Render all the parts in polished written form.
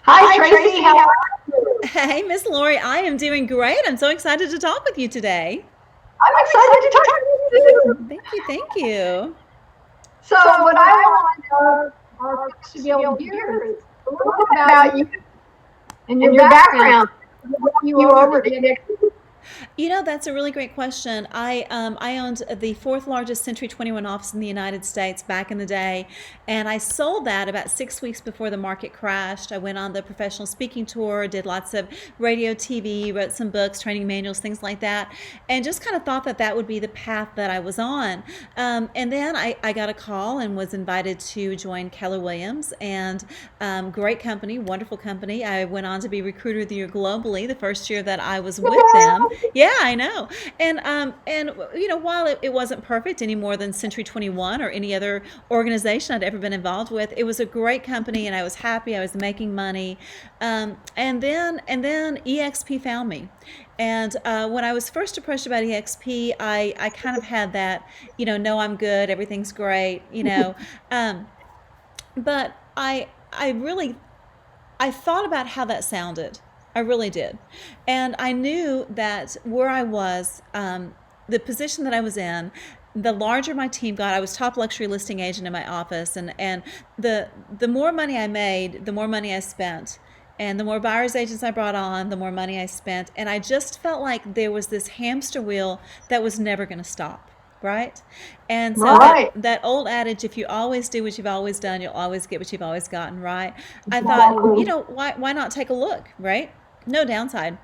Hi, Hi, Tracy. Tracy. How How are are you? Hey, Miss Lori, I am doing great. I'm so excited to talk with you today. I'm I'm excited to excited to talk talk to to you too. you. Thank you, thank you. So, So, what what I I want want our our folks to folks be to be able to able to hear hear is is a a little little bit bit about about you you and your and your background. background. What brought You you over over to to EXP? That's a really great question. I owned the fourth largest Century 21 office in the United States back in the day, and I sold that about 6 weeks before the market crashed. I went on the professional speaking tour, did lots of radio, TV, wrote some books, training manuals, things like that, and just kind of thought that that would be the path that I was on. And then I got a call and was invited to join Keller Williams, and great company, wonderful company. I went on to be Recruiter of the Year globally the first year that I was with them. Yeah, I know. And while it wasn't perfect any more than Century 21 or any other organization I'd ever been involved with, it was a great company, and I was happy. I was making money. And then EXP found me. And when I was first approached about EXP, I kind of had that, no, I'm good, everything's great, Um, but I really I thought about how that sounded. I really did. And I knew that where I was, the position that I was in, the larger my team got. I was top luxury listing agent in my office, and the more money I made, the more money I spent. And the more buyer's agents I brought on, the more money I spent. And I just felt like there was this hamster wheel that was never going to stop, right? And so that Right. that old adage, if you always do what you've always done, you'll always get what you've always gotten, right? I thought, Exactly. why not take a look, right? No downside.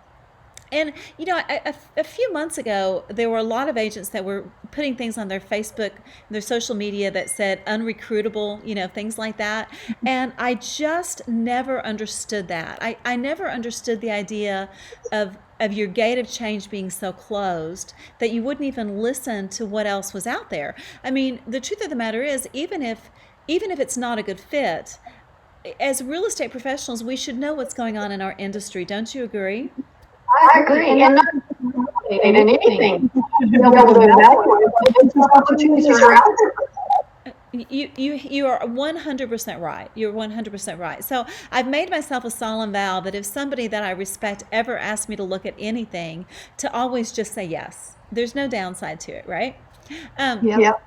And a few months ago, there were a lot of agents that were putting things on their Facebook, their social media that said unrecruitable, things like that. And I just never understood that. I never understood the idea of your gate of change being so closed that you wouldn't even listen to what else was out there. I mean, the truth of the matter is, even if it's not a good fit, as real estate professionals, we should know what's going on in our industry. Don't you agree? I I agree. agree. And And not not in in anything. anything. You should You be should be able able to to evaluate evaluate what what business opportunities opportunities are are out out there. there. You are 100% right. You're 100% right. So I've made myself a solemn vow that if somebody that I respect ever asks me to look at anything, to always just say yes. There's no downside to it, right? Um, Yep. Yep.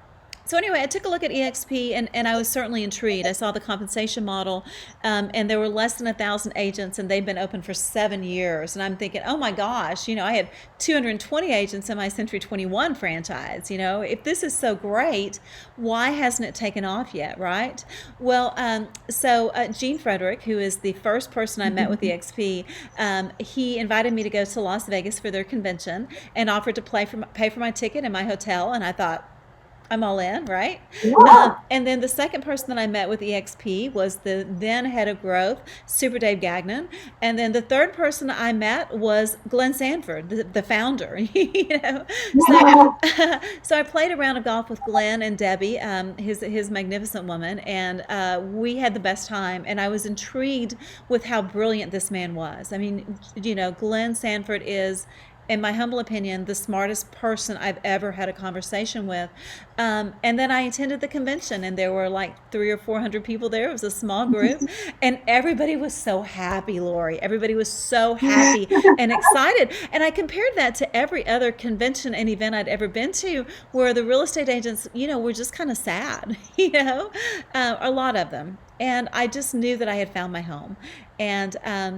so anyway, I took a look at EXP, and I was certainly intrigued. I saw the compensation model, and there were less than 1,000 agents, and they've been open for 7 years. And I'm thinking, oh my gosh, I had 220 agents in my Century 21 franchise. If this is so great, why hasn't it taken off yet, right? Well, Gene Frederick, who is the first person I met with EXP, he invited me to go to Las Vegas for their convention and offered to pay for my ticket and my hotel, and I thought, I'm all in, right? Yeah. And then the second person that I met with EXP was the then head of growth, Super Dave Gagnon. And then the third person I met was Glenn Sanford, the founder. So, so I played a round of golf with Glenn and Debbie, his magnificent woman, and we had the best time. And I was intrigued with how brilliant this man was. I mean, Glenn Sanford is, in my humble opinion, the smartest person I've ever had a conversation with. And then I attended the convention, and there were like 300 or 400 people there. It was a small group, and everybody was so happy, Lori. Everybody was so happy and excited. And I compared that to every other convention and event I'd ever been to, where the real estate agents, were just kind of sad, a lot of them. And I just knew that I had found my home. And I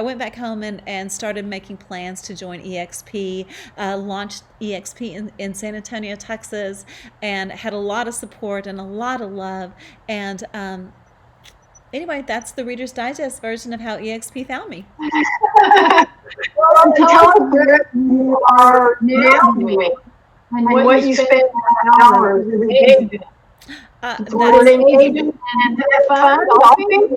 went back home and started making plans to join EXP, launched EXP in San Antonio, Texas, and had a lot of support and a lot of love. And anyway, that's the Reader's Digest version of how EXP found me. Well, and tell us where you are now doing and what you spend hours every day doing. That's Supporting agents and fun golfing.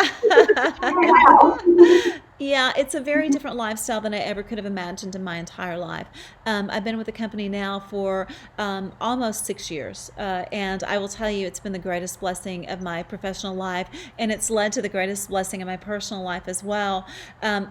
Yeah, it's a very different lifestyle than I ever could have imagined in my entire life. I've been with the company now for almost 6 years, and I will tell you, it's been the greatest blessing of my professional life, and it's led to the greatest blessing of my personal life as well.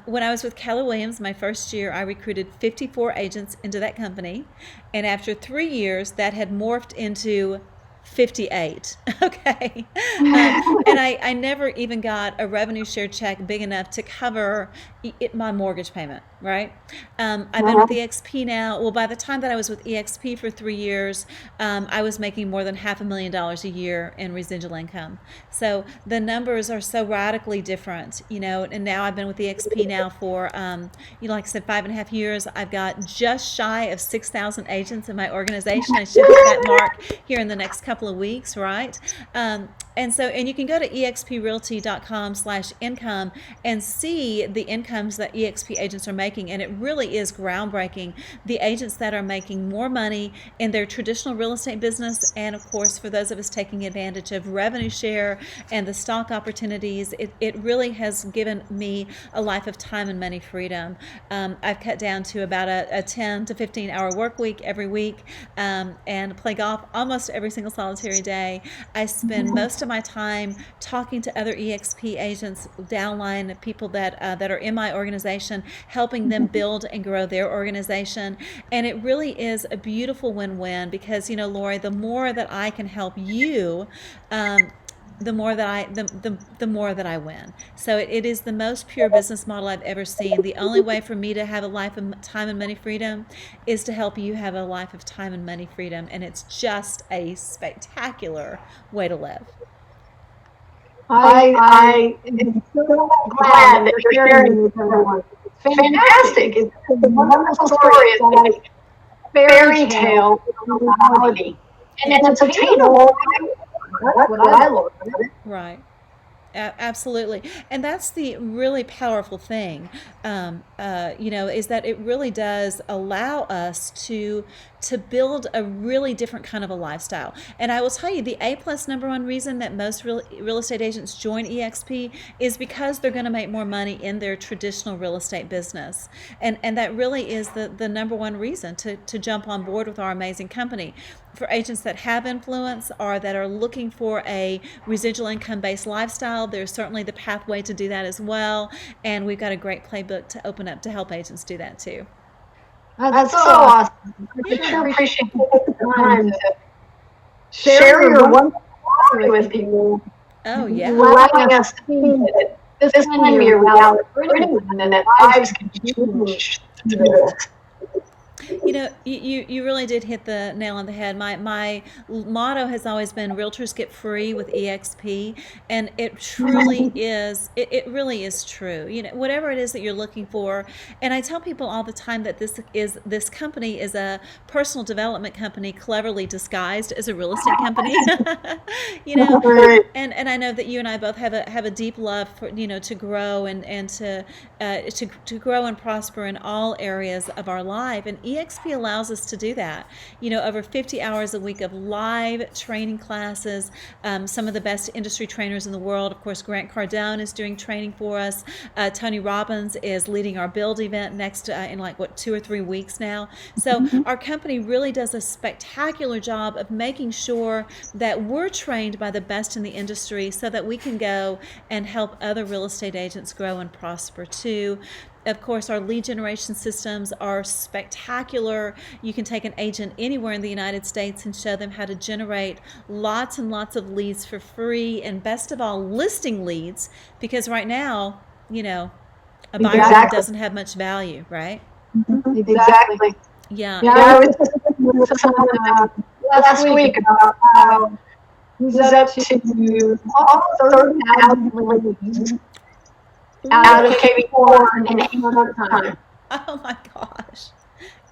When I was with Keller Williams, my first year, I recruited 54 agents into that company, and after 3 years, that had morphed into 58. Okay. And I never even got a revenue share check big enough to cover my mortgage payment, right? I've been with EXP now. Well, by the time that I was with EXP for 3 years, I was making more than $500,000 a year in residual income. So the numbers are so radically different, and now I've been with EXP now for, like I said, 5.5 years. I've got just shy of 6,000 agents in my organization. I should hit that mark here in the next couple of weeks, right? And you can go to exprealty.com/income and see the incomes that EXP agents are making. And it really is groundbreaking. The agents that are making more money in their traditional real estate business, and of course, for those of us taking advantage of revenue share and the stock opportunities, it really has given me a life of time and money freedom. I've cut down to about a 10 to 15 hour work week every week, and play golf almost every single solitary day. I spend most of my time talking to other EXP agents, downline people that are in my organization, helping them build and grow their organization. And it really is a beautiful win-win because, Lori, the more that I can help you, the more that I win. So it is the most pure business model I've ever seen. The only way for me to have a life of time and money freedom is to help you have a life of time and money freedom, and it's just a spectacular way to live. I am so glad that you're sharing with everyone. It's fantastic. It's a wonderful story. It's like a fairy tale reality, and it's attainable. That's what I love. Right. Absolutely. And that's the really powerful thing, is that it really does allow us to build a really different kind of a lifestyle. And I will tell you, the A+ number one reason that most real estate agents join EXP is because they're going to make more money in their traditional real estate business. And that really is the number one reason to jump on board with our amazing company. For agents that have influence or that are looking for a residual income based lifestyle, there's certainly the pathway to do that as well. And we've got a great playbook to open up to help agents do that too. That's so awesome. I sure appreciate the time to share your wonderful story with people. Oh, yeah. Allowing us to see that this can be a reality and that lives can change through this. You really did hit the nail on the head. My motto has always been Realtors get free with EXP, and it truly is. It really is true. Whatever it is that you're looking for, and I tell people all the time that this company is a personal development company cleverly disguised as a real estate company. And I know that you and I both have a deep love for to grow and to grow and prosper in all areas of our life, and EXP allows us to do that. Over 50 hours a week of live training classes. Some of the best industry trainers in the world. Of course, Grant Cardone is doing training for us. Tony Robbins is leading our Build event next in 2 or 3 weeks now. So our company really does a spectacular job of making sure that we're trained by the best in the industry so that we can go and help other real estate agents grow and prosper too. Of course, our lead generation systems are spectacular. You can take an agent anywhere in the United States and show them how to generate lots and lots of leads for free, and best of all, listing leads, because right now, a buyer that doesn't have much value, right? Exactly. Yeah. I was just someone last week about how he's up to almost 30,000 leads out of KB4 in 8 months' time. Oh my gosh.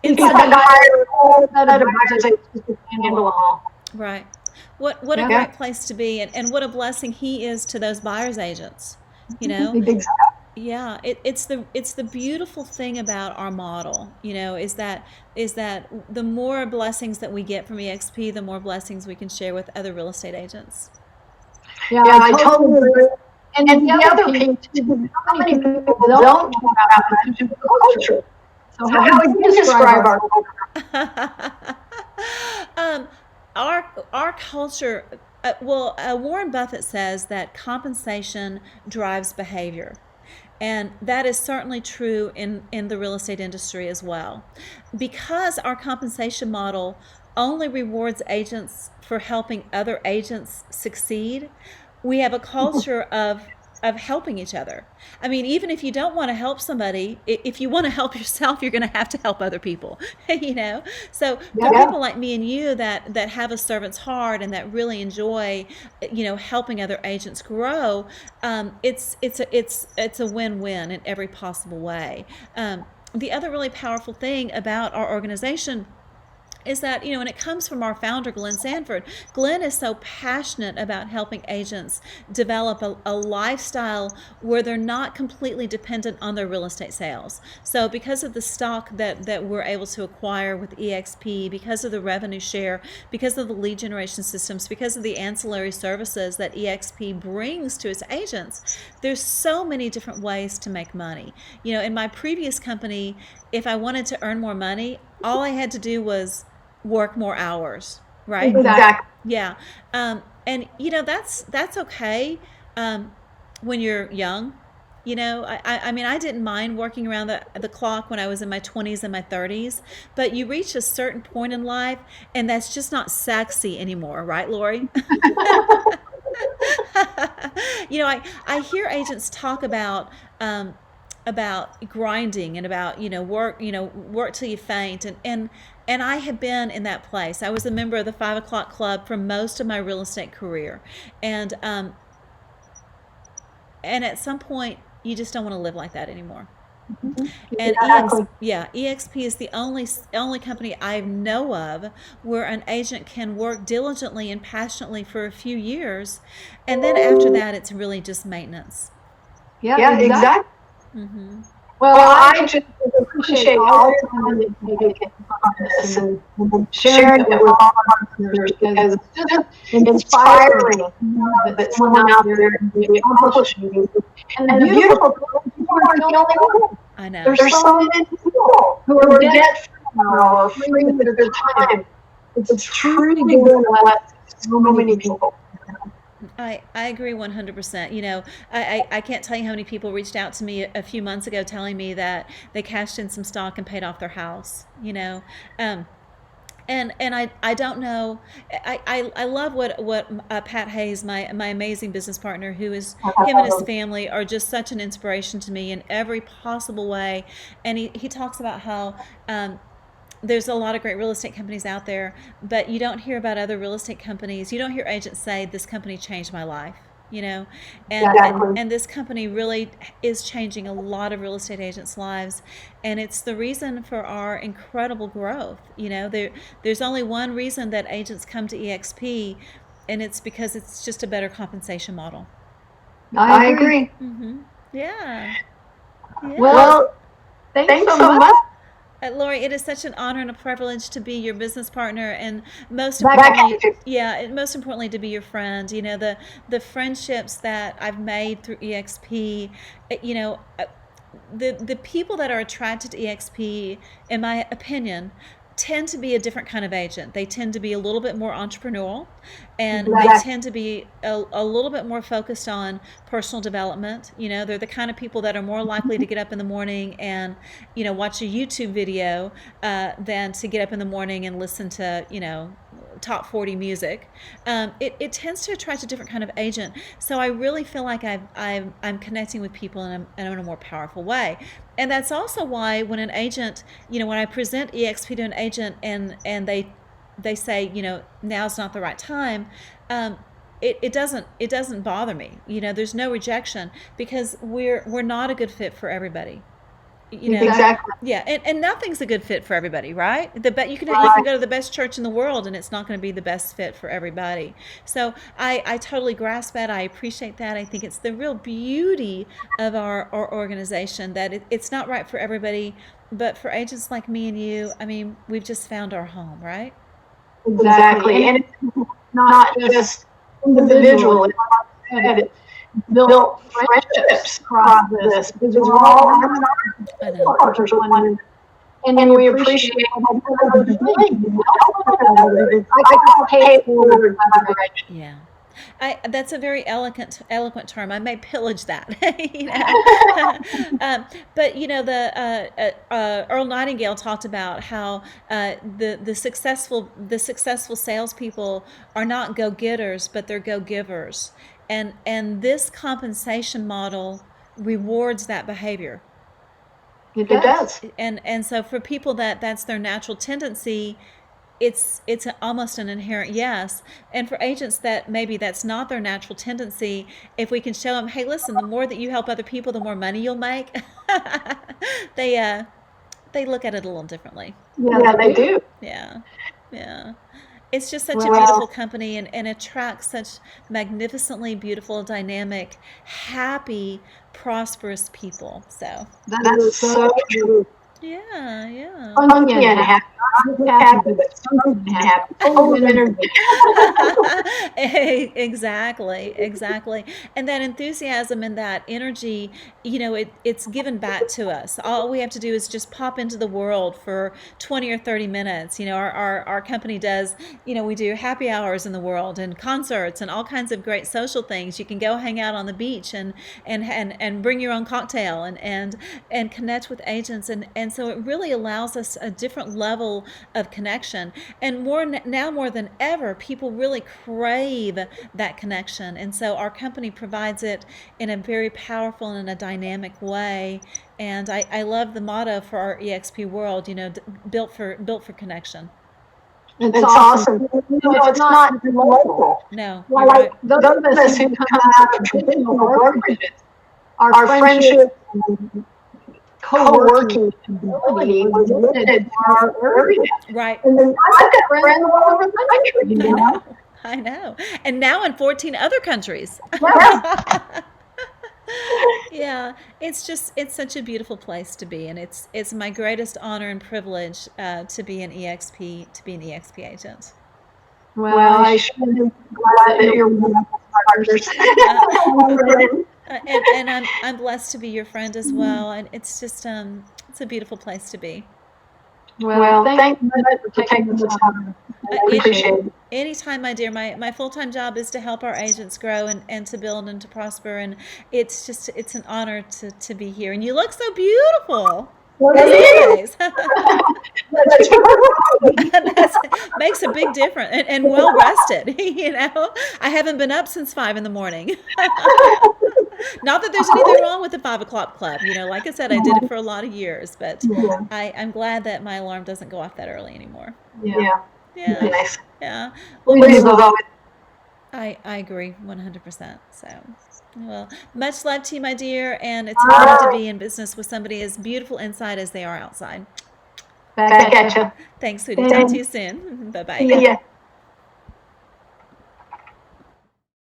He's had to hire a whole set of buyers to handle them all. Right. What a great place to be, and what a blessing he is to those buyers agents. Exactly. Yeah, it's the beautiful thing about our model, is that the more blessings that we get from EXP, the more blessings we can share with other real estate agents. Yeah, I totally agree. And the other piece is how many people don't know about the culture. So how would you describe our culture? Our culture, Warren Buffett says that compensation drives behavior. And that is certainly true in the real estate industry as well. Because our compensation model only rewards agents for helping other agents succeed. We have a culture of helping each other. I mean, even if you don't want to help somebody, if you want to help yourself, you're going to have to help other people, you know? So for people like me and you that have a servant's heart and that really enjoy, helping other agents grow, it's a win-win in every possible way. The other really powerful thing about our organization is that, when it comes from our founder, Glenn Sanford, Glenn is so passionate about helping agents develop a lifestyle where they're not completely dependent on their real estate sales. So because of the stock that we're able to acquire with EXP, because of the revenue share, because of the lead generation systems, because of the ancillary services that EXP brings to its agents, there's so many different ways to make money. In my previous company, if I wanted to earn more money, all I had to do was work more hours, right? Exactly. Yeah. And that's okay when you're young. I mean, I didn't mind working around the clock when I was in my 20s and my 30s, but you reach a certain point in life and that's just not sexy anymore, right, Lori? I hear agents talk about grinding and about work till you faint, and I have been in that place. I was a member of the 5 o'clock club for most of my real estate career, and at some point you just don't want to live like that anymore. And EXP is the only company I know of where an agent can work diligently and passionately for a few years, and then after that it's really just maintenance. Yeah, exactly. Well, I just appreciate all the time that you take on this and sharing it with all our listeners, because it's just inspiring that someone out there can be accomplishing. And the beautiful thing is people aren't the only one. I know. There's so many people who are debt-free or free with their time. It's truly good to let so many people. I agree 100%. I can't tell you how many people reached out to me a few months ago telling me that they cashed in some stock and paid off their house, And I don't know. I love what Pat Hayes, my amazing business partner, him and his family are just such an inspiration to me in every possible way. And he talks about how there's a lot of great real estate companies out there, but you don't hear about other real estate companies. You don't hear agents say, this company changed my life, and this company really is changing a lot of real estate agents' lives. And it's the reason for our incredible growth. There's only one reason that agents come to EXP, and it's because it's just a better compensation model. I agree. Yeah. Well, thanks so much. Lori, it is such an honor and a privilege to be your business partner, and most importantly to be your friend. The friendships that I've made through EXP, the people that are attracted to EXP, in my opinion, tend to be a different kind of agent. They tend to be a little bit more entrepreneurial, and they tend to be a little bit more focused on personal development. They're the kind of people that are more likely to get up in the morning and, watch a YouTube video than to get up in the morning and listen to, top 40 music. It tends to attract a different kind of agent. So I really feel like I'm connecting with people in a more powerful way. And that's also why when an agent, when I present EXP to an agent and they say, now's not the right time, it doesn't bother me. There's no rejection, because we're not a good fit for everybody. Exactly. Yeah, and nothing's a good fit for everybody, right? You can go to the best church in the world, and it's not going to be the best fit for everybody. So I totally grasp that. I appreciate that. I think it's the real beauty of our organization that it's not right for everybody, but for agents like me and you, I mean, we've just found our home, right? Exactly, and it's not just individual. It's built friendships across this, because we're all cultures, and we appreciate what others are doing. I pay forward collaboration. Yeah. That's a very eloquent term. I may pillage that. You know? But you know, Earl Nightingale talked about how the successful salespeople are not go getters, but they're go givers, and this compensation model rewards that behavior. It does. And so for people that's their natural tendency, it's almost an inherent yes. And for agents that maybe that's not their natural tendency, if we can show them, hey, listen, the more that you help other people, the more money you'll make, they look at it a little differently. Yeah, they do. Yeah, yeah. It's just such a beautiful company, and attracts such magnificently beautiful, dynamic, happy, prosperous people. So That's so true. yeah. Funky and happy. Happy, but funky and happy. Full of energy. Exactly. And that enthusiasm and that energy, you know, it's given back to us. All we have to do is just pop into the world for 20 or 30 minutes. You know, our company does, you know, we do happy hours in the world and concerts and all kinds of great social things. You can go hang out on the beach and bring your own cocktail and connect with agents. And so it really allows us a different level of connection. And now more than ever, people really crave that connection. And so our company provides it in a very powerful and in a dynamic way. And I love the motto for our EXP world, you know, built for connection. It's awesome. You know, it's not local. No, Like those of us who come out of traditional brokerages, our friendship and co-working ability was limited to our area. Right. And then I've got friends all over the country, you know? I know. And now in 14 other countries. Yeah. Yeah, it's such a beautiful place to be, and it's my greatest honor and privilege to be an EXP agent. Well, I should be glad that you're one of our partners. And I'm blessed to be your friend as well, and it's just it's a beautiful place to be. Well, thank you for taking the time. I appreciate it. Anytime, my dear. My full-time job is to help our agents grow and to build and to prosper, and it's an honor to be here. And you look so beautiful. As always. That makes a big difference, and well rested. You know, I haven't been up since 5 in the morning. Not that there's anything wrong with the 5 o'clock club. You know, like I said, I did it for a lot of years, but I'm glad that my alarm doesn't go off that early anymore. Yeah. Yeah. Yeah. Well, I agree 100%. So, well, much love to you, my dear, and it's an honor to be in business with somebody as beautiful inside as they are outside. back at you. Thanks, sweetie. Talk to you soon. Bye-bye. See ya.